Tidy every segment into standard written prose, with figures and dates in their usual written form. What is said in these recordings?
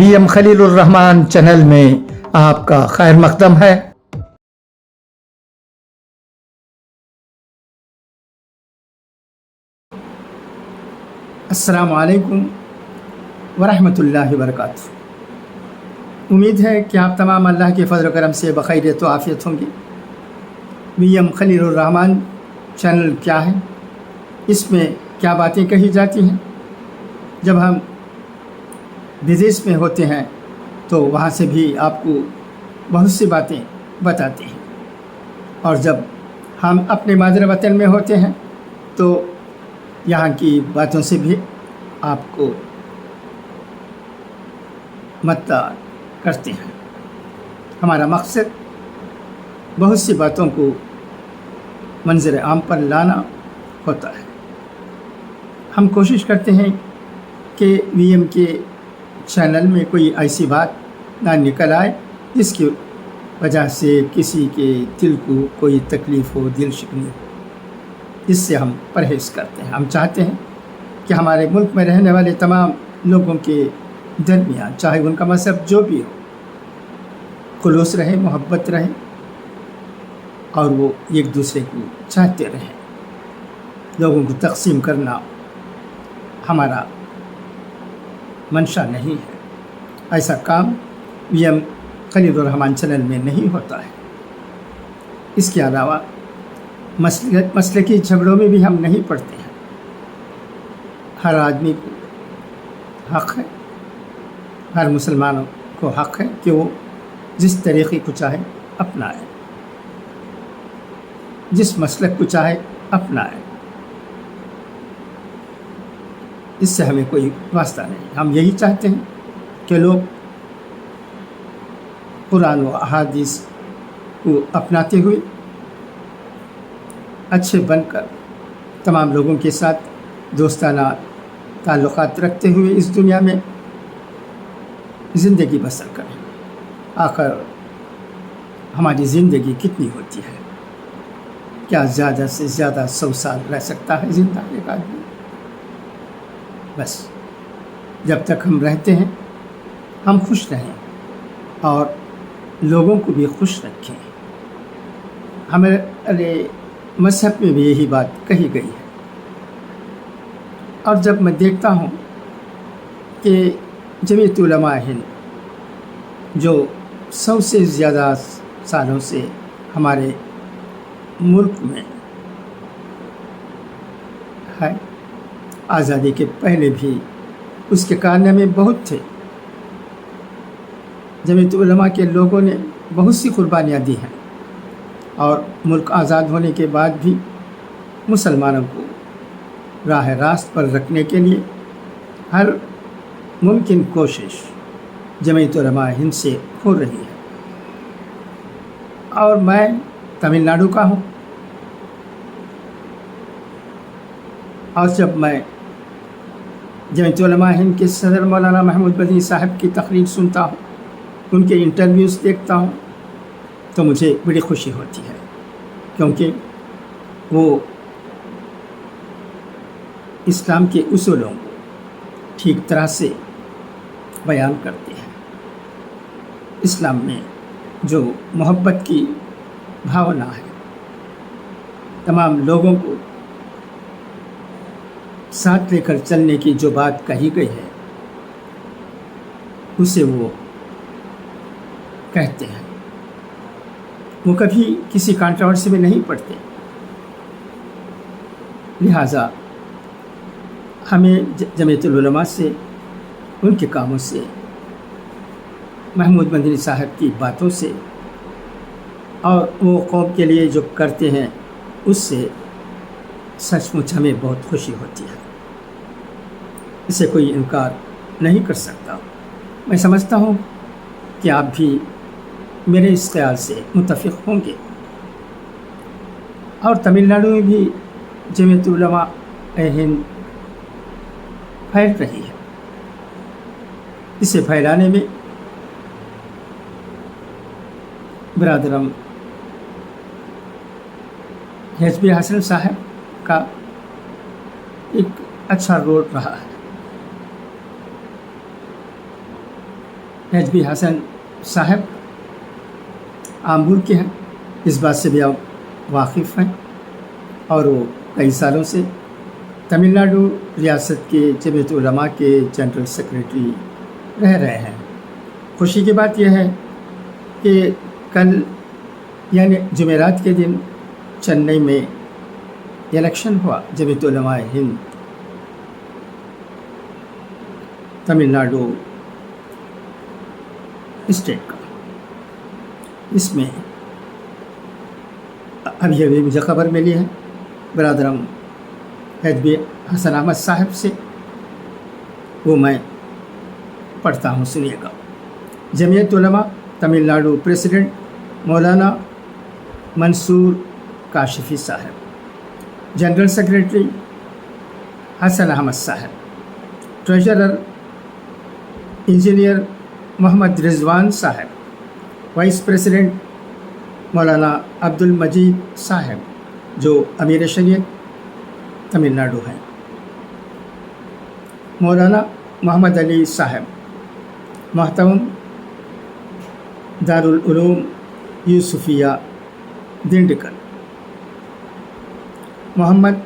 VM Khalil Rahman channel में आपका खैर मकदम है। अस्सलामु अलैकुम वरहमतुल्लाहि वबरकातुहू। उम्मीद है कि आप तमाम अल्लाह के फ़ज़ल व करम से बखैरियत व आफ़ियत होंगे। VM खलील रहमान चैनल क्या है, इसमें क्या बातें कही जाती हैं। जब हम विदेश में होते हैं तो वहाँ से भी आपको बहुत सी बातें बताते हैं, और जब हम अपने मादर वतन में होते हैं तो यहाँ की बातों से भी आपको मद्दा करते हैं। हमारा मकसद बहुत सी बातों को मंज़र आम पर लाना होता है। हम कोशिश करते हैं कि VM के चैनल में कोई ऐसी बात ना निकल आए जिसकी वजह से किसी के दिल को कोई तकलीफ़ हो, दिल शिकनी हो। इससे हम परहेज़ करते हैं। हम चाहते हैं कि हमारे मुल्क में रहने वाले तमाम लोगों के दरमियान, चाहे उनका मज़हब जो भी हो, खुलूस रहे, मोहब्बत रहे, और वो एक दूसरे को चाहते रहें। लोगों को तक़सीम करना हमारा मंशा नहीं है। ऐसा काम VM खलील रहमान चैनल में नहीं होता है। इसके अलावा मसले की झगड़ों में भी हम नहीं पड़ते हैं। हर आदमी को हक़ है, हर मुसलमानों को हक़ है कि वो जिस तरीक़े को चाहे अपनाए, जिस मसलक को चाहे अपनाए। इससे हमें कोई वास्ता नहीं। हम यही चाहते हैं कि लोग कुरान व अहादीस को अपनाते हुए अच्छे बनकर तमाम लोगों के साथ दोस्ताना ताल्लुक़ात रखते हुए इस दुनिया में ज़िंदगी बसर करें। आखिर हमारी ज़िंदगी कितनी होती है? क्या ज़्यादा से ज़्यादा 100 साल रह सकता है ज़िंदा एक आदमी? बस जब तक हम रहते हैं हम खुश रहें और लोगों को भी खुश रखें। हमारे मज़हब में भी यही बात कही गई है। और जब मैं देखता हूँ कि जमीयत उलमा हिंद जो 100 से ज़्यादा सालों से हमारे मुल्क में है, आज़ादी के पहले भी उसके कारनामे बहुत थे। जमीयत उलमा के लोगों ने बहुत सी कुर्बानियाँ दी हैं, और मुल्क आज़ाद होने के बाद भी मुसलमानों को राह रास्त पर रखने के लिए हर मुमकिन कोशिश जमीयत उलमा हिंद से हो रही है। और मैं तमिलनाडु का हूँ, और जब मैं जमीयत उलमा हिंद के सदर मौलाना महमूद मदनी साहब की तकरीर सुनता हूँ, उनके इंटरव्यूज़ देखता हूँ, तो मुझे बड़ी खुशी होती है, क्योंकि वो इस्लाम के उसूलों को ठीक तरह से बयान करते हैं। इस्लाम में जो मोहब्बत की भावना है, तमाम लोगों को साथ लेकर चलने की जो बात कही गई है, उसे वो कहते हैं। वो कभी किसी कंट्रोवर्सी में नहीं पड़ते। लिहाजा हमें जमीयतुल उलमा से, उनके कामों से, महमूद मदनी साहब की बातों से, और वो कौम के लिए जो करते हैं उससे सचमुच हमें बहुत खुशी होती है। इसे कोई इनकार नहीं कर सकता। मैं समझता हूँ कि आप भी मेरे इस ख्याल से मुत्तफ़िक़ होंगे। और तमिलनाडु में भी जमीयत उलमा हिंद फैल रही है। इसे फैलाने में बिरादरम HB हसन साहब का एक अच्छा रोल रहा है। HB हसन साहब आमबुर के हैं, इस बात से भी आप वाकिफ़ हैं, और वो कई सालों से तमिलनाडु रियासत के जमीयत उलमा के जनरल सेक्रेटरी रह रहे हैं। खुशी की बात यह है कि कल यानी जुमेरात के दिन चेन्नई में इलेक्शन हुआ जमीयत उलमा हिंद तमिलनाडु स्टेट का। इसमें अभी मुझे खबर मिली है बरादरम HB हसन अहमद साहब से, वो मैं पढ़ता हूँ, सुनिएगा। जमीयत उलमा तमिलनाडु प्रेसिडेंट मौलाना मंसूर काशिफी साहब, जनरल सेक्रेटरी हसन अहमद साहब, ट्रेजरर इंजीनियर मोहम्मद रिजवान साहब, वाइस प्रेसिडेंट मौलाना अब्दुल मजीद साहब जो अमीर शरीयत तमिलनाडु हैं, मौलाना मोहम्मद अली साहब महतम दारुल उलूम यूसुफिया दिंडकल, मोहम्मद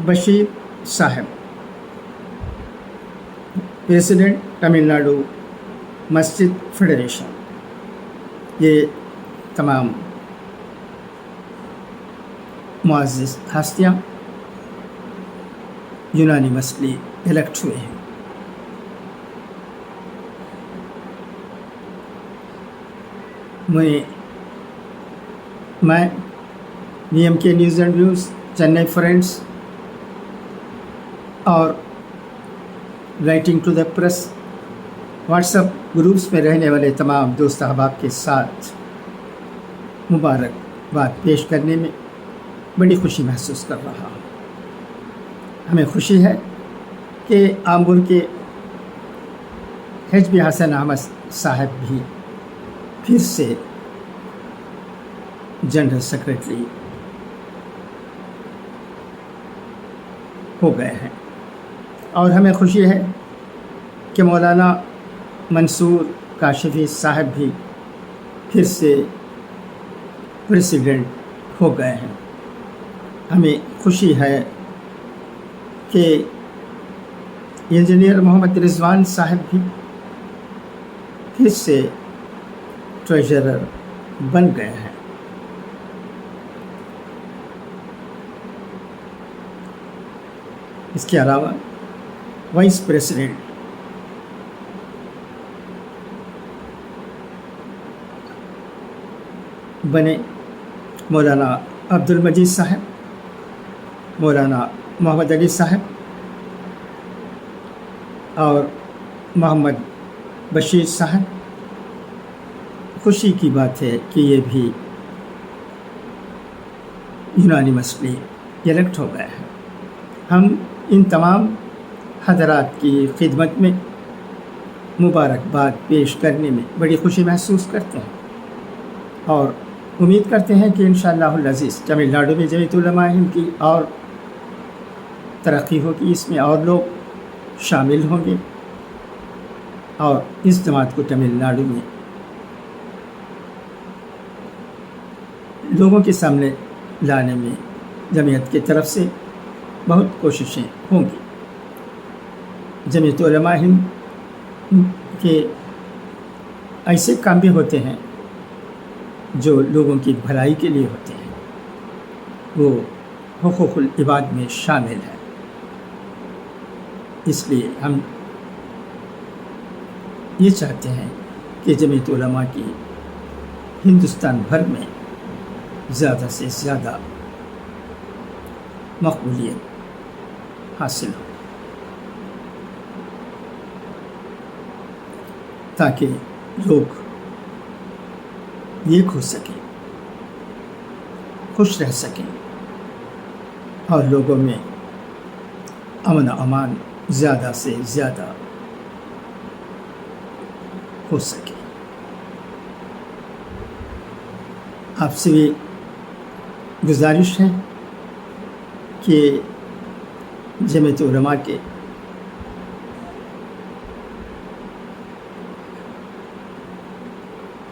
बशीर साहब प्रेसिडेंट तमिलनाडु मस्जिद फेडरेशन। ये तमाम मुअज़्ज़िज़ हस्तियाँ यूनानिमसली इलेक्ट हुए हैं। मैं BMK news and views, Chennai friends और writing to the press WhatsApp groups में रहने वाले तमाम दोस्त अहबाब के साथ मुबारकबाद पेश करने में बड़ी खुशी महसूस कर रहा हूँ। हमें खुशी है कि आमबुर के HB हसन अहमद साहब भी फिर से जनरल सेक्रेटरी हो गए हैं, और हमें खुशी है कि मौलाना मंसूर काशिफी साहब भी फिर से प्रेसिडेंट हो गए हैं। हमें खुशी है कि इंजीनियर मोहम्मद रिजवान साहब भी फिर से ट्रेजरर बन गए हैं। इसके अलावा वाइस प्रेसिडेंट बने मौलाना अब्दुल मजीद साहब, मौलाना मोहम्मद अली साहब और मोहम्मद बशीर साहब। खुशी की बात है कि ये भी यूनानिमसली इलेक्ट हो गए हैं। हम इन तमाम हज़रात की खिदमत में मुबारकबाद पेश करने में बड़ी खुशी महसूस करते हैं और उम्मीद करते हैं कि इंशाअल्लाहुल अज़ीज़ तमिलनाडु में जमीयत उलमा हिंद की और तरक्की होगी, इसमें और लोग शामिल होंगे और इस जमात को तमिलनाडु में लोगों के सामने लाने में जमीयत की तरफ से बहुत कोशिशें होंगी। जमीयत उलमा हिंद के ऐसे काम भी होते हैं जो लोगों की भलाई के लिए होते हैं, वो हुकूकुल इबाद में शामिल है। इसलिए हम ये चाहते हैं कि जमीयत उलमा की हिंदुस्तान भर में ज़्यादा से ज़्यादा मकबूलियत हासिल हो, ताकि लोग एक हो सकें, खुश रह सकें और लोगों में अमन अमान ज़्यादा से ज़्यादा हो सके। आपसे भी गुजारिश है कि जमीयत उलमा के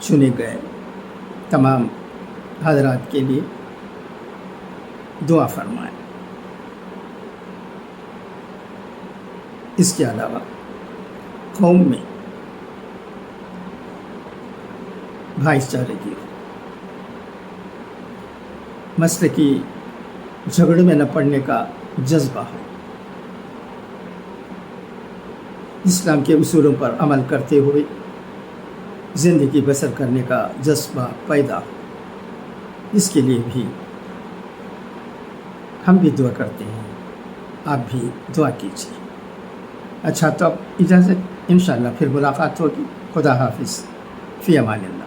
चुने गए तमाम हजरात के लिए दुआ फरमाएं। इसके अलावा कौम में भाईचारे की मसले की झगड़े में न पड़ने का जज्बा हो, इस्लाम के उसूलों पर अमल करते हुए ज़िंदगी बसर करने का जज्बा पैदा हो, इसके लिए भी हम भी दुआ करते हैं, आप भी दुआ कीजिए। अच्छा, तो अब इजाज़त, इंशाअल्लाह फिर मुलाकात होगी। खुदा हाफिज़, फ़ी अमानिल्लाह।